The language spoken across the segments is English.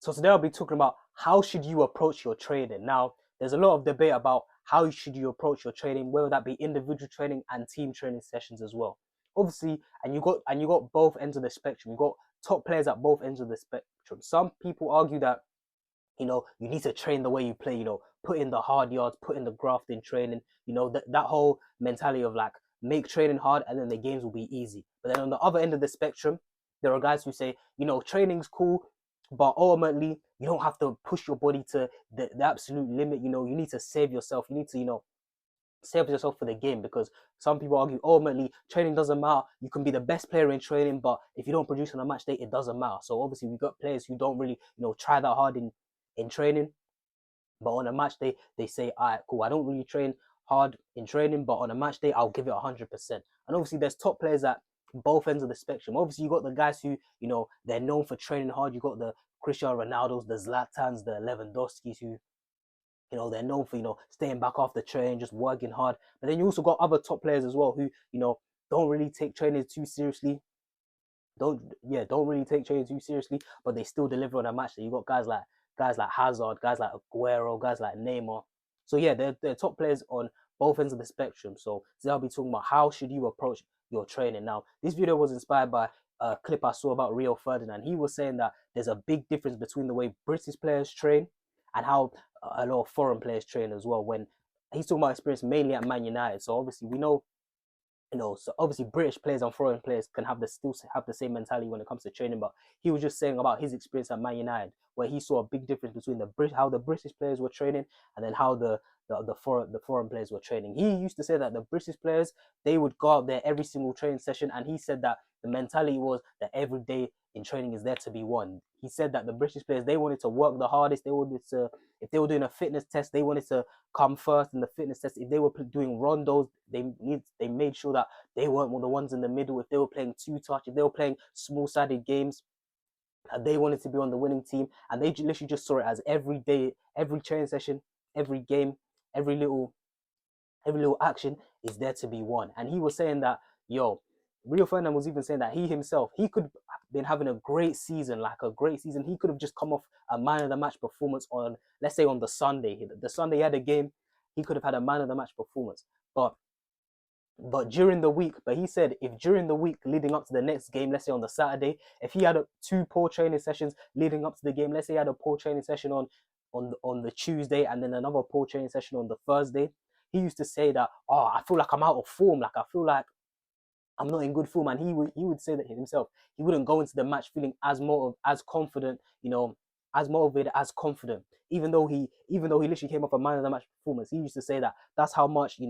So today I'll be talking about how should you approach your training. Now, there's a lot of debate about how should you approach your training, whether that be individual training and team training sessions as well. Obviously, and you got both ends of the spectrum. You got top players at both ends of the spectrum. Some people argue that you need to train the way you play, put in the hard yards, put in the graft in training, that whole mentality of like make training hard and then the games will be easy. But then on the other end of the spectrum, there are guys who say, training's cool, but ultimately you don't have to push your body to the absolute limit. You need to save yourself. You need to, save yourself for the game, because some people argue ultimately training doesn't matter. You can be the best player in training, but if you don't produce on a match day, it doesn't matter. So obviously we got players who don't really, try that hard in training, but on a match day they say, all right, cool, I don't really train hard in training, but on a match day I'll give it 100%. And obviously there's top players at both ends of the spectrum. Obviously you got the guys who, they're known for training hard. You got the Cristiano Ronaldos, the Zlatans, the Lewandowskis, who they're known for, staying back after training, just working hard. But then you also got other top players as well who, don't really take training too seriously. Don't really take training too seriously, but they still deliver on a match day. You got guys like Hazard, guys like Aguero, guys like Neymar. So yeah, they're top players on both ends of the spectrum. So today I'll be talking about how should you approach your training. Now, this video was inspired by a clip I saw about Rio Ferdinand. He was saying that there's a big difference between the way British players train and how a lot of foreign players train as well. When he's talking about experience mainly at Man United. So obviously we know, so obviously British players and foreign players can still have the same mentality when it comes to training. But he was just saying about his experience at Man United, where he saw a big difference between how the British players were training and then how the foreign players were training. He used to say that the British players, they would go out there every single training session, and he said that the mentality was that every day in training is there to be won. He said that the British players, they wanted to work the hardest. They wanted to, if they were doing a fitness test, they wanted to come first in the fitness test. If they were doing rondos, they made sure that they weren't the ones in the middle. If they were playing two-touch, if they were playing small-sided games, they wanted to be on the winning team. And they literally just saw it as every day, every training session, every game, every little action is there to be won. And he was saying that, Rio Ferdinand was even saying that he himself, he could have been having a great season. He could have just come off a man of the match performance on, let's say, on the Sunday. The Sunday he had a game, he could have had a man of the match performance. But during the week, he said if during the week leading up to the next game, let's say on the Saturday, if he had two poor training sessions leading up to the game, let's say he had a poor training session on the Tuesday and then another poor training session on the Thursday, he used to say that, I feel like I'm out of form. Like I feel like I'm not in good form. And he would say that himself. He wouldn't go into the match feeling as confident, as motivated, as confident. Even though he literally came off a man of the match performance, he used to say that that's how much,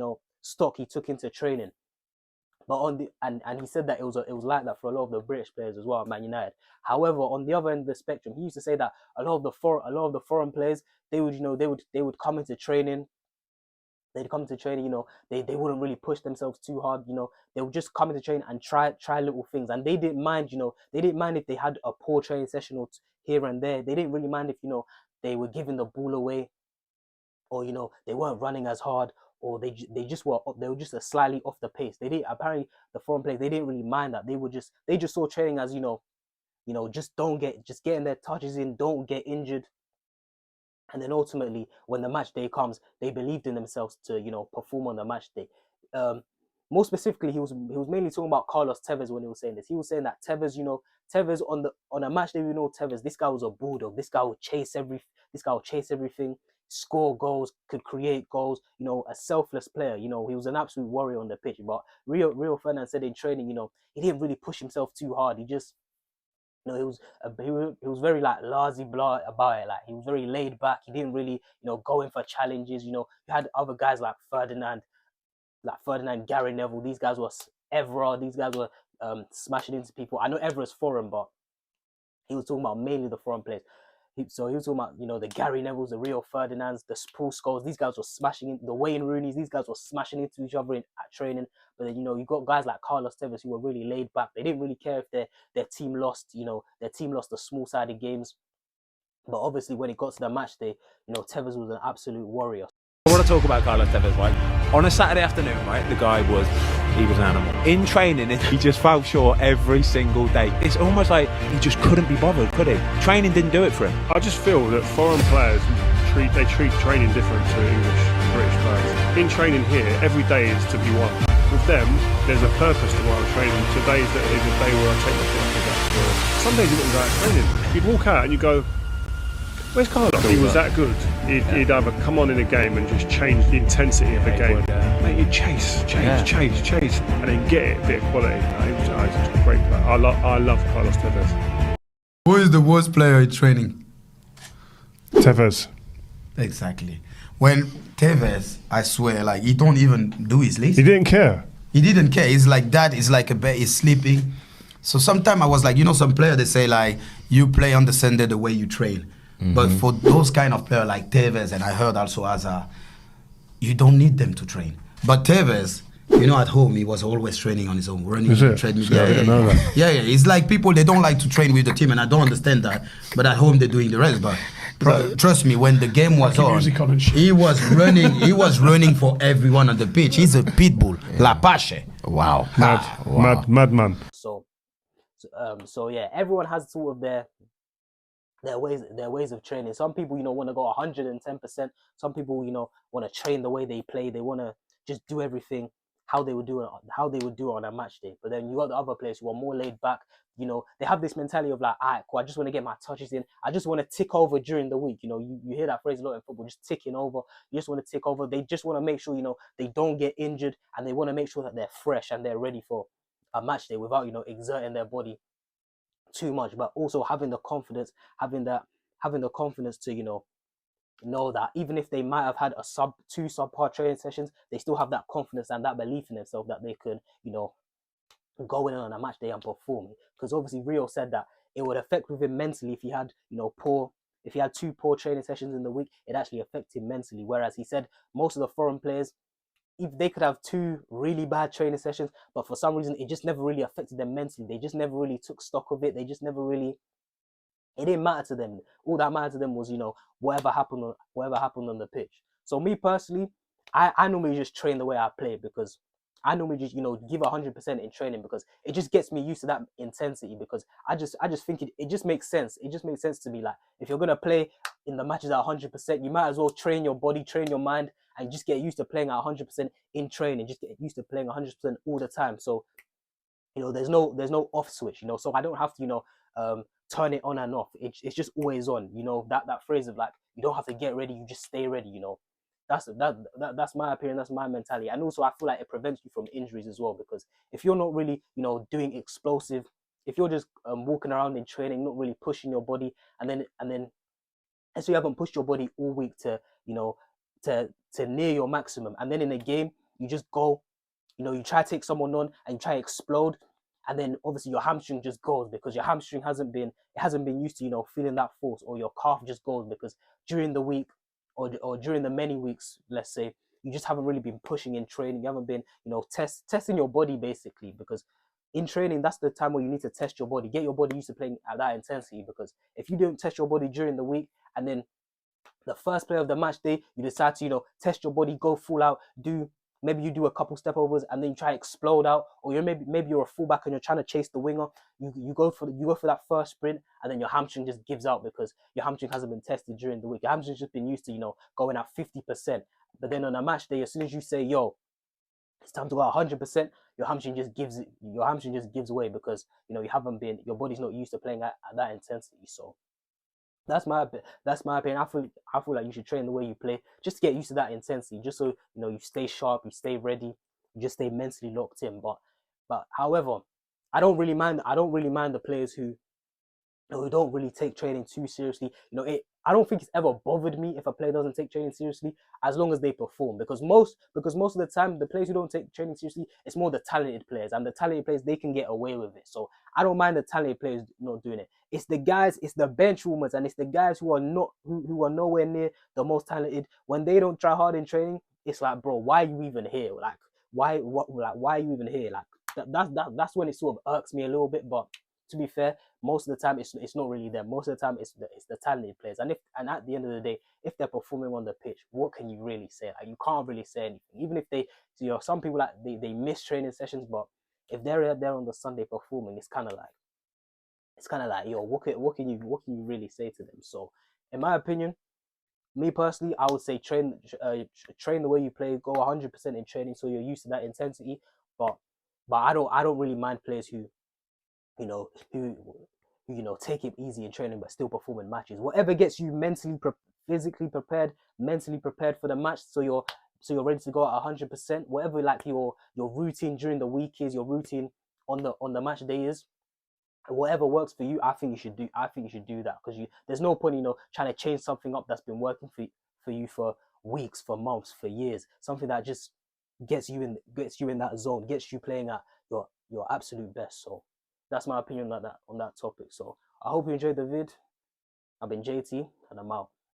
stock he took into training. But and he said that it was like that for a lot of the British players as well at Man United. However, on the other end of the spectrum, he used to say that a lot of the foreign players, they would come into training. They'd come to training, they wouldn't really push themselves too hard, they would just come into training and try little things. And they didn't mind, they didn't mind if they had a poor training session or here and there. They didn't really mind if, they were giving the ball away, or, they weren't running as hard, or they were just slightly off the pace. Apparently the foreign players, they didn't really mind that. They just saw training as, just getting their touches in, don't get injured. And then ultimately, when the match day comes, they believed in themselves to, perform on the match day. More specifically, he was mainly talking about Carlos Tevez when he was saying this. He was saying that Tevez, Tevez on a match day, Tevez, this guy was a bulldog. This guy would chase everything, score goals, could create goals. A selfless player. He was an absolute warrior on the pitch. But Rio Ferdinand said in training, he didn't really push himself too hard. He just he was very like laissez blah about it. Like he was very laid back. He didn't really go in for challenges. You had other guys like Ferdinand, Gary Neville. These guys were Evra. These guys were smashing into people. I know Evra's foreign, but he was talking about mainly the foreign players. So he was talking about, the Gary Nevilles, the Rio Ferdinands, the Paul Scholes. These guys were smashing into the Wayne Rooneys. These guys were smashing into each other at training. But then, you got guys like Carlos Tevez who were really laid back. They didn't really care if their team lost, their team lost the small-sided games. But obviously, when it got to the match day, Tevez was an absolute warrior. I want to talk about Carlos Tevez, right? On a Saturday afternoon, right, the guy was he was an animal. In training, he just fell short every single day. It's almost like he just couldn't be bothered, could he? Training didn't do it for him. I just feel that foreign players treat training different to English, British players. In training here, every day is to be won. With them, there's a purpose to why I'm training. Today's the day where I take my foot off the gas. Some days you wouldn't go out training. You'd walk out and you go, "Where's Carlos?" He was that good. He'd either come on in a game and just change the intensity of the game. Mate, he'd chase, and then get it a bit of quality. He was a great player. I love Carlos Tevez. Who is the worst player in training? Tevez. Exactly. When Tevez, I swear, like, he don't even do his list. He didn't care. He didn't care. He's like that. He's like a bear. He's sleeping. So sometimes I was like, you know, some players, they say like, you play on the Sunday the way you train. But for those kind of players like Tevez, and I heard also Azar, you don't need them to train. But Tevez, you know, at home, he was always training on his own, running on the treadmill. Yeah. It's like people, they don't like to train with the team, and I don't understand that. But at home, they're doing the rest. But trust me, when the game was on, he was running for everyone on the pitch. He's a pit bull. La Pache. Wow. Madman. So yeah, everyone has sort of their ways of training. Some people, you know, want to go 110%. Some people, you know, want to train the way they play. They want to just do everything how they would do it on a match day. But then you got the other players who are more laid back. You know, they have this mentality of like, all right, cool, I just want to get my touches in. I just want to tick over during the week. You know, you hear that phrase a lot in football, just ticking over. You just want to tick over. They just want to make sure, you know, they don't get injured, and they want to make sure that they're fresh and they're ready for a match day without, you know, exerting their body too much, but also having the confidence to, you know that even if they might have had two subpar training sessions, they still have that confidence and that belief in themselves that they could, you know, go in on a match day and perform. Because obviously Rio said that it would affect with him mentally if he had, you know, if he had two poor training sessions in the week, it actually affected him mentally. Whereas he said most of the foreign players, if they could have two really bad training sessions, but for some reason it just never really affected them mentally. They just never really took stock of it. They just never really, it didn't matter to them. All that mattered to them was, you know, whatever happened on the pitch. So me personally, I normally just train the way I play, because I normally just, you know, give 100% in training, because it just gets me used to that intensity, because I just think it just makes sense. It just makes sense to me. Like, if you're going to play in the matches at 100%, you might as well train your body, train your mind, and just get used to playing at 100% in training. Just get used to playing 100% all the time. So, you know, there's no off switch, you know, so I don't have to, you know, turn it on and off. It's just always on, you know, that phrase of like, you don't have to get ready, you just stay ready, you know. That's my opinion, that's my mentality. And also I feel like it prevents you from injuries as well, because if you're not really, you know, doing explosive, if you're just walking around in training, not really pushing your body, and then so you haven't pushed your body all week to, you know, to near your maximum, and then in a game you just go, you know, you try to take someone on and you try to explode, and then obviously your hamstring just goes, because your hamstring hasn't been used to, you know, feeling that force, or your calf just goes because during the week or during the many weeks, let's say, you just haven't really been pushing in training. You haven't been, you know, testing your body basically, because in training, that's the time where you need to test your body, get your body used to playing at that intensity. Because if you don't test your body during the week, and then the first play of the match day, you decide to, you know, test your body, go full out, maybe you do a couple step overs, and then you try to explode out, or maybe you're a fullback and you're trying to chase the winger. You go for that first sprint, and then your hamstring just gives out because your hamstring hasn't been tested during the week. Your hamstring's just been used to, you know, going at 50%. But then on a match day, as soon as you say, yo, it's time to go 100%, your hamstring just gives away, because, you know, your body's not used to playing at that intensity. So that's my opinion. I feel like you should train the way you play, just to get used to that intensity, just so, you know, you stay sharp, you stay ready, you just stay mentally locked in. But however, I don't really mind the players who don't really take training too seriously. You know, I don't think it's ever bothered me if a player doesn't take training seriously, as long as they perform. Because most of the time, the players who don't take training seriously, it's more the talented players, and the talented players, they can get away with it. So I don't mind the talented players not doing it. It's the guys, it's the bench warmers, and it's the guys who are nowhere near the most talented. When they don't try hard in training, it's like, bro, why are you even here? Like, why are you even here? Like, that's when it sort of irks me a little bit. But to be fair, most of the time it's not really them. Most of the time it's the talented players. And at the end of the day, if they're performing on the pitch, what can you really say? Like, you can't really say anything. Even if they, some people like they miss training sessions, but if they're there on the Sunday performing, it's kind of like, yo, what can you really say to them? So, in my opinion, me personally, I would say train the way you play, go 100% in training, so you're used to that intensity. But I don't really mind players who take it easy in training but still perform in matches. Whatever gets you physically prepared, mentally prepared for the match, so you're ready to go at 100%. Whatever like your routine during the week is, your routine on the match day is, whatever works for you, I think you should do that, because there's no point trying to change something up that's been working for you for weeks, for months, for years. Something that just gets you in that zone, gets you playing at your absolute best. So that's my opinion on that topic. So I hope you enjoyed the vid. I've been JT and I'm out.